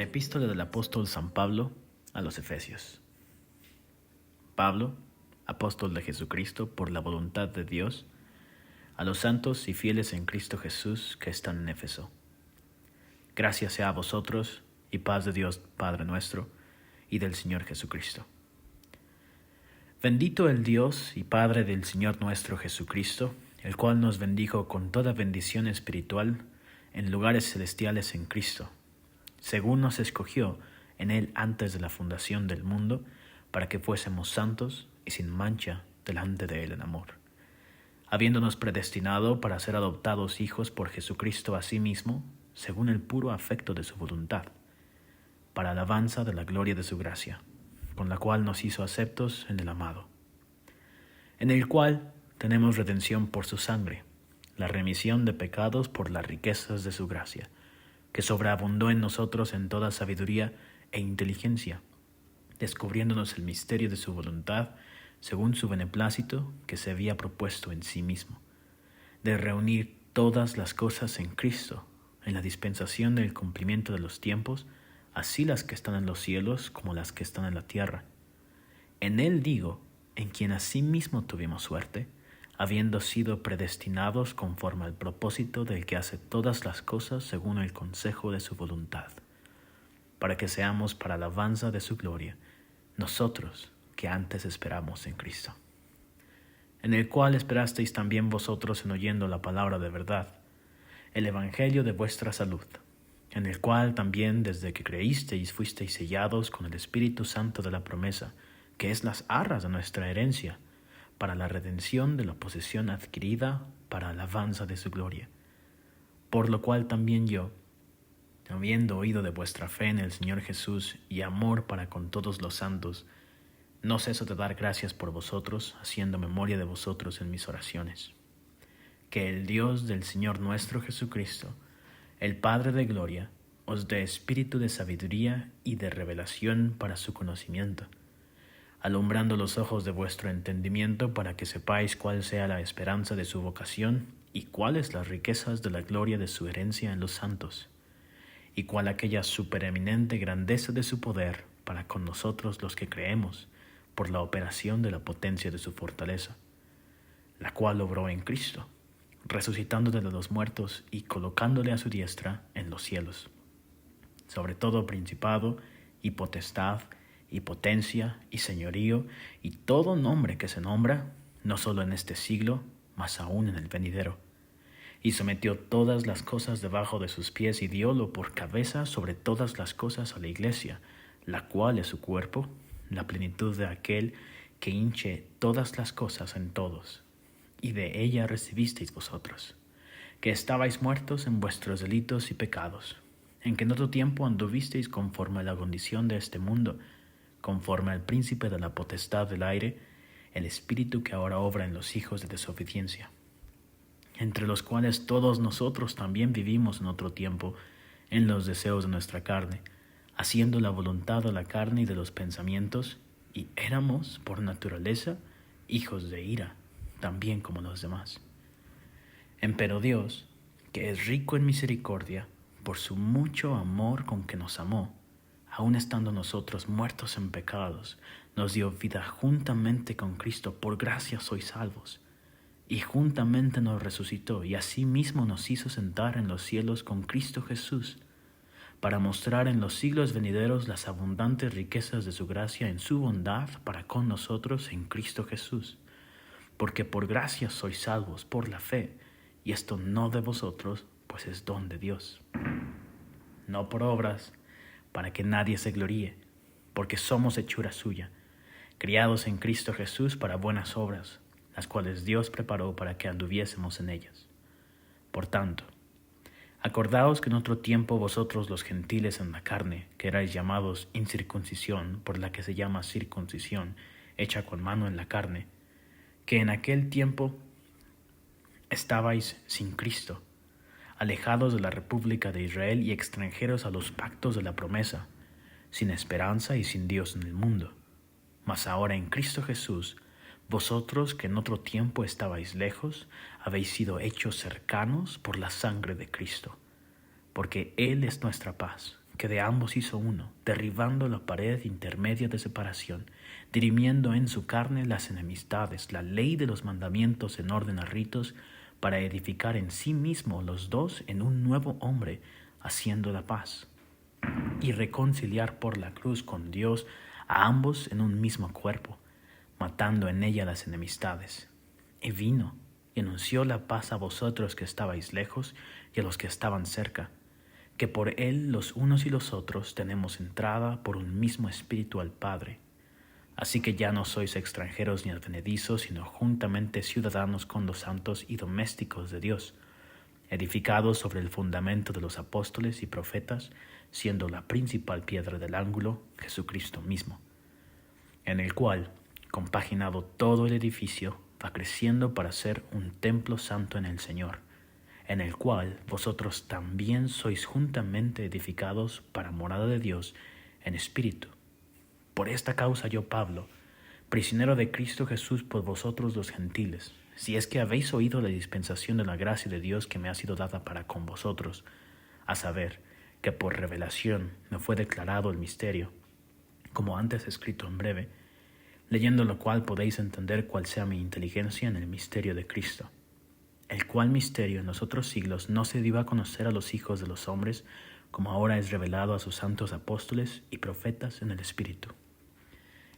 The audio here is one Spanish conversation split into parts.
Epístola del apóstol San Pablo a los Efesios. Pablo, apóstol de Jesucristo por la voluntad de Dios, a los santos y fieles en Cristo Jesús que están en Éfeso. Gracias sea a vosotros y paz de Dios Padre nuestro y del Señor Jesucristo. Bendito el Dios y Padre del Señor nuestro Jesucristo, el cual nos bendijo con toda bendición espiritual en lugares celestiales en Cristo, según nos escogió en Él antes de la fundación del mundo, para que fuésemos santos y sin mancha delante de Él en amor, habiéndonos predestinado para ser adoptados hijos por Jesucristo a sí mismo, según el puro afecto de su voluntad, para alabanza de la gloria de su gracia, con la cual nos hizo aceptos en el amado, en el cual tenemos redención por su sangre, la remisión de pecados por las riquezas de su gracia, que sobreabundó en nosotros en toda sabiduría e inteligencia, descubriéndonos el misterio de su voluntad, según su beneplácito que se había propuesto en sí mismo, de reunir todas las cosas en Cristo, en la dispensación del cumplimiento de los tiempos, así las que están en los cielos como las que están en la tierra. En Él digo, en quien asimismo tuvimos suerte, habiendo sido predestinados conforme al propósito del que hace todas las cosas según el consejo de su voluntad, para que seamos para alabanza de su gloria, nosotros que antes esperamos en Cristo, en el cual esperasteis también vosotros en oyendo la palabra de verdad, el evangelio de vuestra salud, en el cual también desde que creísteis fuisteis sellados con el Espíritu Santo de la promesa, que es las arras de nuestra herencia, para la redención de la posesión adquirida para alabanza de su gloria. Por lo cual también yo, habiendo oído de vuestra fe en el Señor Jesús y amor para con todos los santos, no ceso de dar gracias por vosotros, haciendo memoria de vosotros en mis oraciones. Que el Dios del Señor nuestro Jesucristo, el Padre de gloria, os dé espíritu de sabiduría y de revelación para su conocimiento, alumbrando los ojos de vuestro entendimiento para que sepáis cuál sea la esperanza de su vocación y cuáles las riquezas de la gloria de su herencia en los santos, y cuál aquella supereminente grandeza de su poder para con nosotros los que creemos, por la operación de la potencia de su fortaleza, la cual obró en Cristo, resucitándole de los muertos y colocándole a su diestra en los cielos, sobre todo principado y potestad, y potencia, y señorío, y todo nombre que se nombra, no solo en este siglo, mas aún en el venidero. Y sometió todas las cosas debajo de sus pies, y diólo por cabeza sobre todas las cosas a la Iglesia, la cual es su cuerpo, la plenitud de aquel que hinche todas las cosas en todos. Y de ella recibisteis vosotros, que estabais muertos en vuestros delitos y pecados, en que en otro tiempo anduvisteis conforme a la condición de este mundo, conforme al príncipe de la potestad del aire, el espíritu que ahora obra en los hijos de desobediencia, entre los cuales todos nosotros también vivimos en otro tiempo, en los deseos de nuestra carne, haciendo la voluntad de la carne y de los pensamientos, y éramos, por naturaleza, hijos de ira, también como los demás. Empero Dios, que es rico en misericordia, por su mucho amor con que nos amó, aun estando nosotros muertos en pecados, nos dio vida juntamente con Cristo, por gracia sois salvos, y juntamente nos resucitó, y asimismo nos hizo sentar en los cielos con Cristo Jesús, para mostrar en los siglos venideros las abundantes riquezas de su gracia en su bondad para con nosotros en Cristo Jesús. Porque por gracia sois salvos por la fe, y esto no de vosotros, pues es don de Dios, no por obras, para que nadie se gloríe, porque somos hechura suya, criados en Cristo Jesús para buenas obras, las cuales Dios preparó para que anduviésemos en ellas. Por tanto, acordaos que en otro tiempo vosotros los gentiles en la carne, que erais llamados incircuncisión, por la que se llama circuncisión, hecha con mano en la carne, que en aquel tiempo estabais sin Cristo, alejados de la república de Israel y extranjeros a los pactos de la promesa, sin esperanza y sin Dios en el mundo. Mas ahora en Cristo Jesús, vosotros que en otro tiempo estabais lejos, habéis sido hechos cercanos por la sangre de Cristo, porque Él es nuestra paz, que de ambos hizo uno, derribando la pared intermedia de separación, dirimiendo en su carne las enemistades, la ley de los mandamientos en orden a ritos, para edificar en sí mismo los dos en un nuevo hombre, haciendo la paz, y reconciliar por la cruz con Dios a ambos en un mismo cuerpo, matando en ella las enemistades. Y vino y anunció la paz a vosotros que estabais lejos y a los que estaban cerca, que por él los unos y los otros tenemos entrada por un mismo espíritu al Padre. Así que ya no sois extranjeros ni advenedizos, sino juntamente ciudadanos con los santos y domésticos de Dios, edificados sobre el fundamento de los apóstoles y profetas, siendo la principal piedra del ángulo Jesucristo mismo, en el cual, compaginado todo el edificio, va creciendo para ser un templo santo en el Señor, en el cual vosotros también sois juntamente edificados para morada de Dios en espíritu. Por esta causa yo, Pablo, prisionero de Cristo Jesús por vosotros los gentiles, si es que habéis oído la dispensación de la gracia de Dios que me ha sido dada para con vosotros, a saber, que por revelación me fue declarado el misterio, como antes escrito en breve, leyendo lo cual podéis entender cuál sea mi inteligencia en el misterio de Cristo, el cual misterio en los otros siglos no se dio a conocer a los hijos de los hombres, como ahora es revelado a sus santos apóstoles y profetas en el Espíritu,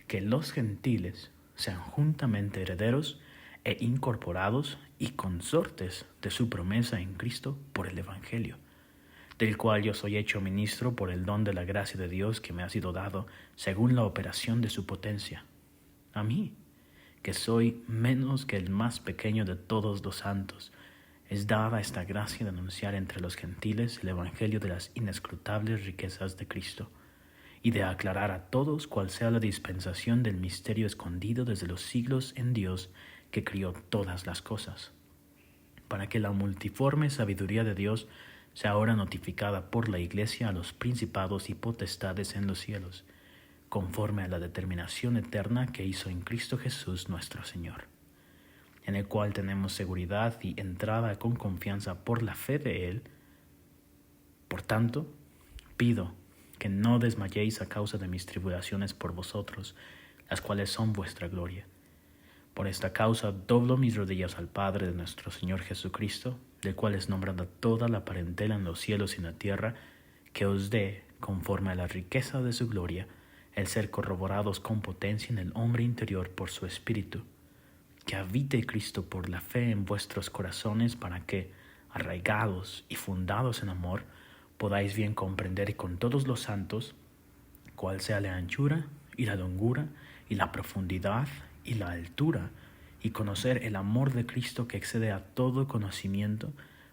que los gentiles sean juntamente herederos e incorporados y consortes de su promesa en Cristo por el Evangelio, del cual yo soy hecho ministro por el don de la gracia de Dios que me ha sido dado según la operación de su potencia. A mí, que soy menos que el más pequeño de todos los santos, es dada esta gracia de anunciar entre los gentiles el evangelio de las inescrutables riquezas de Cristo, y de aclarar a todos cuál sea la dispensación del misterio escondido desde los siglos en Dios que crió todas las cosas, para que la multiforme sabiduría de Dios sea ahora notificada por la Iglesia a los principados y potestades en los cielos, conforme a la determinación eterna que hizo en Cristo Jesús nuestro Señor, en el cual tenemos seguridad y entrada con confianza por la fe de Él. Por tanto, pido que no desmayéis a causa de mis tribulaciones por vosotros, las cuales son vuestra gloria. Por esta causa doblo mis rodillas al Padre de nuestro Señor Jesucristo, del cual es nombrada toda la parentela en los cielos y en la tierra, que os dé, conforme a la riqueza de su gloria, el ser corroborados con potencia en el hombre interior por su Espíritu, que habite Cristo por la fe en vuestros corazones, para que, arraigados y fundados en amor, podáis bien comprender con todos los santos cuál sea la anchura y la longura y la profundidad y la altura, y conocer el amor de Cristo que excede a todo conocimiento,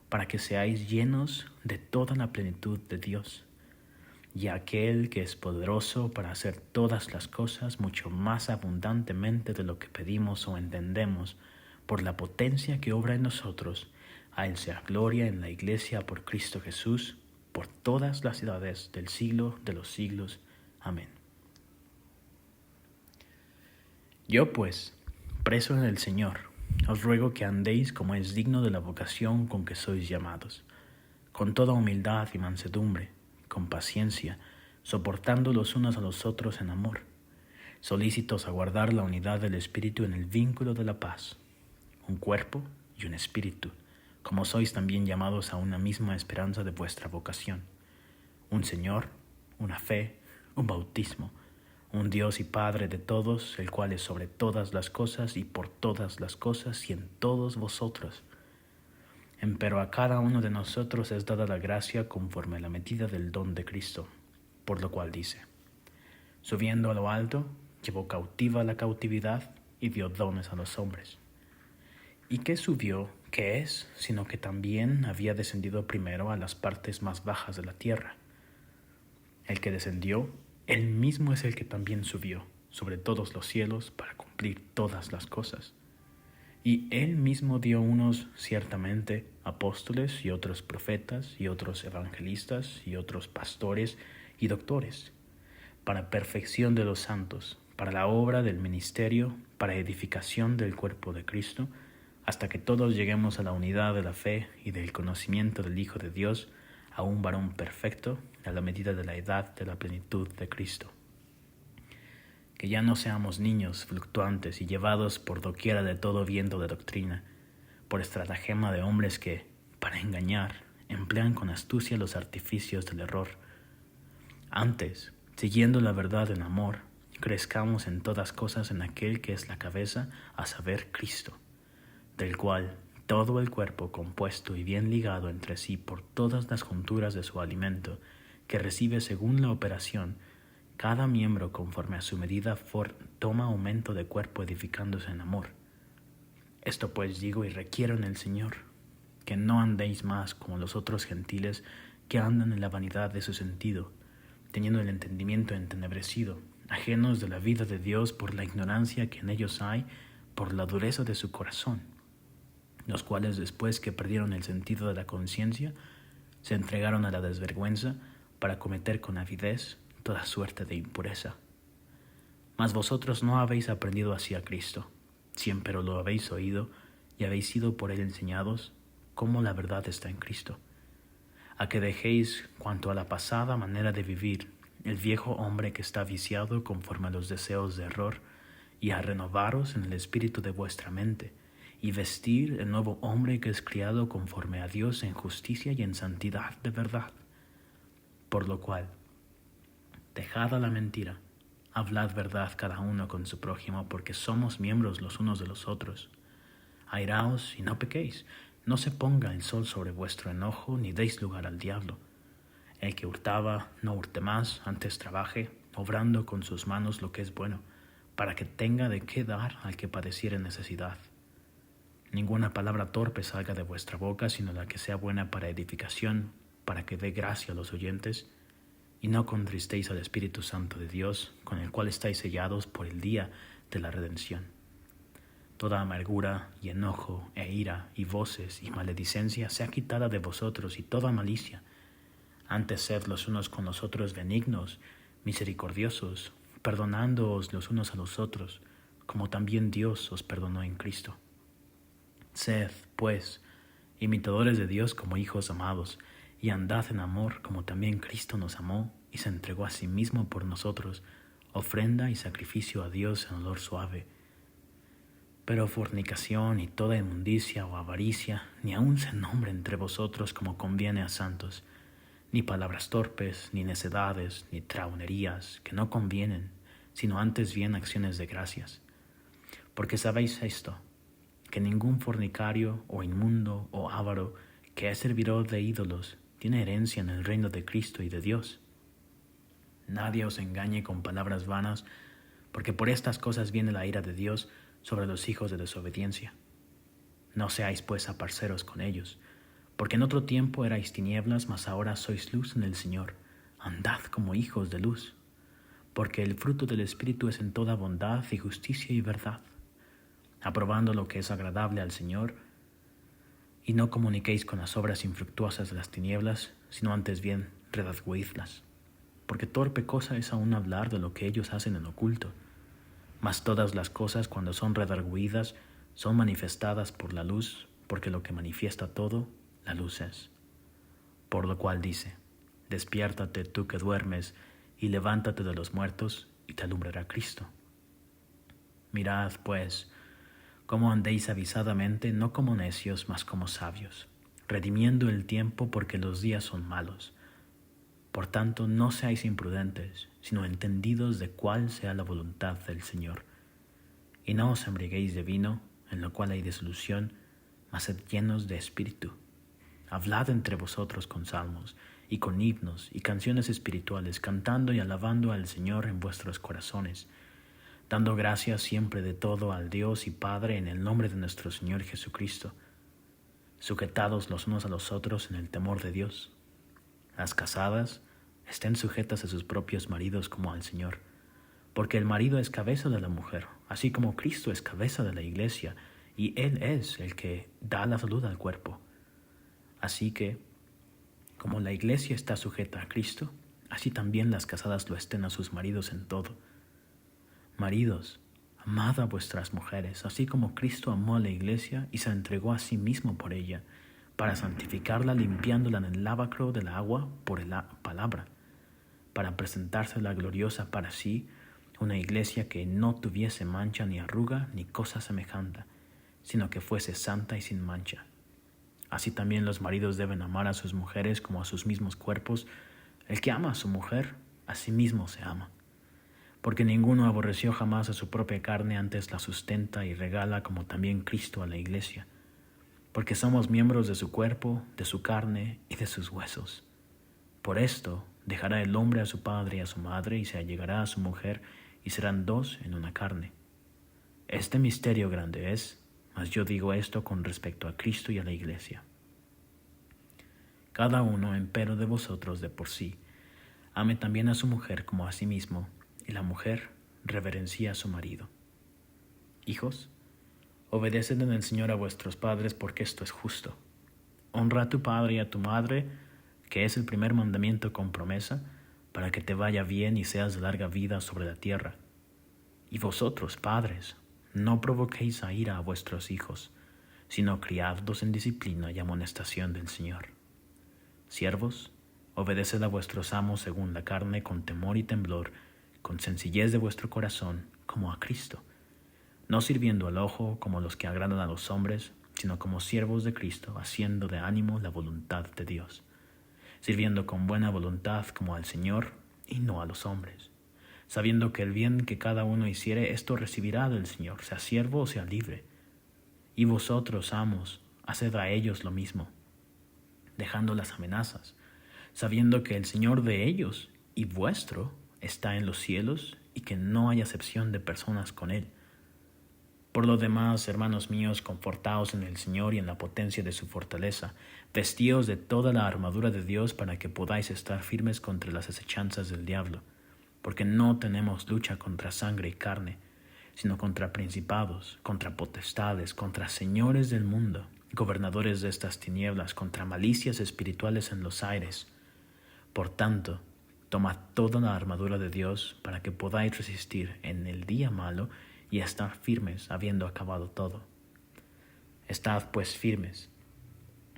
para que seáis llenos de toda la plenitud de Dios. Y aquel que es poderoso para hacer todas las cosas mucho más abundantemente de lo que pedimos o entendemos, por la potencia que obra en nosotros, a él sea gloria en la Iglesia por Cristo Jesús, por todas las edades del siglo de los siglos. Amén. Yo pues, preso en el Señor, os ruego que andéis como es digno de la vocación con que sois llamados, con toda humildad y mansedumbre, con paciencia, soportando los unos a los otros en amor, solícitos a guardar la unidad del Espíritu en el vínculo de la paz, un cuerpo y un espíritu, como sois también llamados a una misma esperanza de vuestra vocación, un Señor, una fe, un bautismo, un Dios y Padre de todos, el cual es sobre todas las cosas y por todas las cosas y en todos vosotros. Empero a cada uno de nosotros es dada la gracia conforme a la medida del don de Cristo, por lo cual dice: subiendo a lo alto, llevó cautiva la cautividad y dio dones a los hombres. ¿Y qué subió, qué es, sino que también había descendido primero a las partes más bajas de la tierra? El que descendió, él mismo es el que también subió sobre todos los cielos para cumplir todas las cosas. Y él mismo dio unos ciertamente apóstoles y otros profetas y otros evangelistas y otros pastores y doctores, para perfección de los santos, para la obra del ministerio, para edificación del cuerpo de Cristo, hasta que todos lleguemos a la unidad de la fe y del conocimiento del Hijo de Dios, a un varón perfecto a la medida de la edad de la plenitud de Cristo. Que ya no seamos niños fluctuantes y llevados por doquiera de todo viento de doctrina, por estratagema de hombres que, para engañar, emplean con astucia los artificios del error. Antes, siguiendo la verdad en amor, crezcamos en todas cosas en aquel que es la cabeza, a saber, Cristo, del cual todo el cuerpo, compuesto y bien ligado entre sí por todas las junturas de su alimento, que recibe según la operación, cada miembro conforme a su medida toma aumento de cuerpo, edificándose en amor. Esto pues digo y requiero en el Señor, que no andéis más como los otros gentiles que andan en la vanidad de su sentido, teniendo el entendimiento entenebrecido, ajenos de la vida de Dios por la ignorancia que en ellos hay, por la dureza de su corazón, los cuales después que perdieron el sentido de la conciencia, se entregaron a la desvergüenza para cometer con avidez toda suerte de impureza. Mas vosotros no habéis aprendido así a Cristo, siempre lo habéis oído y habéis sido por él enseñados, cómo la verdad está en Cristo, a que dejéis cuanto a la pasada manera de vivir, el viejo hombre que está viciado conforme a los deseos de error, y a renovaros en el espíritu de vuestra mente, y vestir el nuevo hombre que es criado conforme a Dios en justicia y en santidad de verdad. Por lo cual, dejad a la mentira, hablad verdad cada uno con su prójimo, porque somos miembros los unos de los otros. Airaos y no pequéis, no se ponga el sol sobre vuestro enojo, ni deis lugar al diablo. El que hurtaba, no hurte más, antes trabaje, obrando con sus manos lo que es bueno, para que tenga de qué dar al que padeciere necesidad. Ninguna palabra torpe salga de vuestra boca, sino la que sea buena para edificación, para que dé gracia a los oyentes, y no contristéis al Espíritu Santo de Dios, con el cual estáis sellados por el día de la redención. Toda amargura y enojo e ira y voces y maledicencia sea quitada de vosotros, y toda malicia. Antes sed los unos con los otros benignos, misericordiosos, perdonándoos los unos a los otros, como también Dios os perdonó en Cristo. Sed, pues, imitadores de Dios como hijos amados, y andad en amor como también Cristo nos amó y se entregó a sí mismo por nosotros, ofrenda y sacrificio a Dios en olor suave. Pero fornicación y toda inmundicia o avaricia ni aun se nombre entre vosotros como conviene a santos, ni palabras torpes, ni necedades, ni traunerías que no convienen, sino antes bien acciones de gracias. Porque sabéis esto, que ningún fornicario o inmundo o avaro que es servidor de ídolos tiene herencia en el reino de Cristo y de Dios. Nadie os engañe con palabras vanas, porque por estas cosas viene la ira de Dios sobre los hijos de desobediencia. No seáis pues aparceros con ellos, porque en otro tiempo erais tinieblas, mas ahora sois luz en el Señor. Andad como hijos de luz, porque el fruto del Espíritu es en toda bondad y justicia y verdad, aprobando lo que es agradable al Señor, y no comuniquéis con las obras infructuosas de las tinieblas, sino antes bien redargüidlas. Porque torpe cosa es aún hablar de lo que ellos hacen en oculto. Mas todas las cosas, cuando son redargüidas, son manifestadas por la luz, porque lo que manifiesta todo, la luz es. Por lo cual dice, despiértate tú que duermes, y levántate de los muertos, y te alumbrará Cristo. Mirad, pues, cómo andéis avisadamente, no como necios, mas como sabios, redimiendo el tiempo, porque los días son malos. Por tanto, no seáis imprudentes, sino entendidos de cuál sea la voluntad del Señor. Y no os embriaguéis de vino, en lo cual hay disolución, mas sed llenos de espíritu. Hablad entre vosotros con salmos, y con himnos, y canciones espirituales, cantando y alabando al Señor en vuestros corazones, dando gracias siempre de todo al Dios y Padre en el nombre de nuestro Señor Jesucristo, sujetados los unos a los otros en el temor de Dios. Las casadas estén sujetas a sus propios maridos como al Señor, porque el marido es cabeza de la mujer, así como Cristo es cabeza de la iglesia, y Él es el que da la salud al cuerpo. Así que, como la iglesia está sujeta a Cristo, así también las casadas lo estén a sus maridos en todo. Maridos, amad a vuestras mujeres, así como Cristo amó a la iglesia y se entregó a sí mismo por ella, para santificarla limpiándola en el lavacro del agua por la palabra, para presentársela gloriosa para sí, una iglesia que no tuviese mancha ni arruga ni cosa semejante, sino que fuese santa y sin mancha. Así también los maridos deben amar a sus mujeres como a sus mismos cuerpos. El que ama a su mujer, a sí mismo se ama. Porque ninguno aborreció jamás a su propia carne, antes la sustenta y regala, como también Cristo a la iglesia. Porque somos miembros de su cuerpo, de su carne y de sus huesos. Por esto dejará el hombre a su padre y a su madre, y se allegará a su mujer, y serán dos en una carne. Este misterio grande es, mas yo digo esto con respecto a Cristo y a la iglesia. Cada uno, empero, de vosotros de por sí, ame también a su mujer como a sí mismo, y la mujer reverencia a su marido. Hijos, obedeced en el Señor a vuestros padres, porque esto es justo. Honra a tu padre y a tu madre, que es el primer mandamiento con promesa, para que te vaya bien y seas de larga vida sobre la tierra. Y vosotros, padres, no provoquéis a ira a vuestros hijos, sino criadlos en disciplina y amonestación del Señor. Siervos, obedeced a vuestros amos según la carne, con temor y temblor, con sencillez de vuestro corazón, como a Cristo, no sirviendo al ojo como los que agradan a los hombres, sino como siervos de Cristo, haciendo de ánimo la voluntad de Dios, sirviendo con buena voluntad como al Señor y no a los hombres, sabiendo que el bien que cada uno hiciere, esto recibirá del Señor, sea siervo o sea libre. Y vosotros, amos, haced a ellos lo mismo, dejando las amenazas, sabiendo que el Señor de ellos y vuestro está en los cielos, y que no hay acepción de personas con Él. Por lo demás, hermanos míos, confortaos en el Señor y en la potencia de su fortaleza. Vestíos de toda la armadura de Dios, para que podáis estar firmes contra las acechanzas del diablo. Porque no tenemos lucha contra sangre y carne, sino contra principados, contra potestades, contra señores del mundo, gobernadores de estas tinieblas, contra malicias espirituales en los aires. Por tanto, tomad toda la armadura de Dios, para que podáis resistir en el día malo y estar firmes, habiendo acabado todo. Estad pues firmes,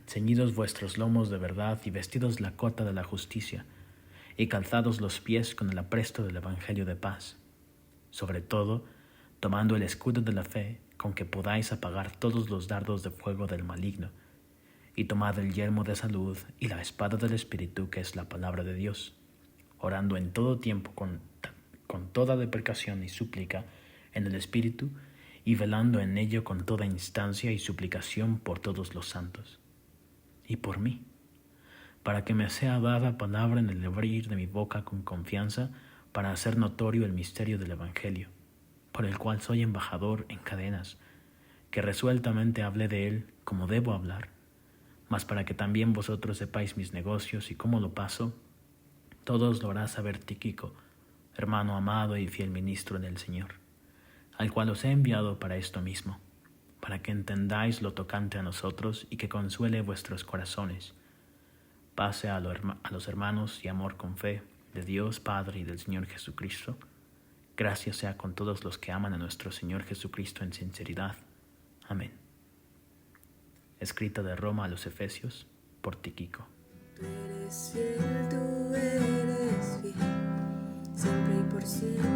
ceñidos vuestros lomos de verdad, y vestidos la cota de la justicia, y calzados los pies con el apresto del evangelio de paz. Sobre todo, tomando el escudo de la fe, con que podáis apagar todos los dardos de fuego del maligno, y tomad el yelmo de salud y la espada del Espíritu, que es la palabra de Dios, orando en todo tiempo con toda deprecación y súplica en el Espíritu, y velando en ello con toda instancia y suplicación por todos los santos, y por mí, para que me sea dada palabra en el abrir de mi boca con confianza, para hacer notorio el misterio del Evangelio, por el cual soy embajador en cadenas, que resueltamente hablé de él como debo hablar, mas para que también vosotros sepáis mis negocios y cómo lo paso, todos lo hará saber Tíquico, hermano amado y fiel ministro en el Señor, al cual os he enviado para esto mismo, para que entendáis lo tocante a nosotros y que consuele vuestros corazones. Pase a los hermanos y amor con fe de Dios Padre y del Señor Jesucristo. Gracias sea con todos los que aman a nuestro Señor Jesucristo en sinceridad. Amén. Escrita de Roma a los Efesios por Tíquico. Tú eres fiel, tú eres fiel, siempre y por siempre.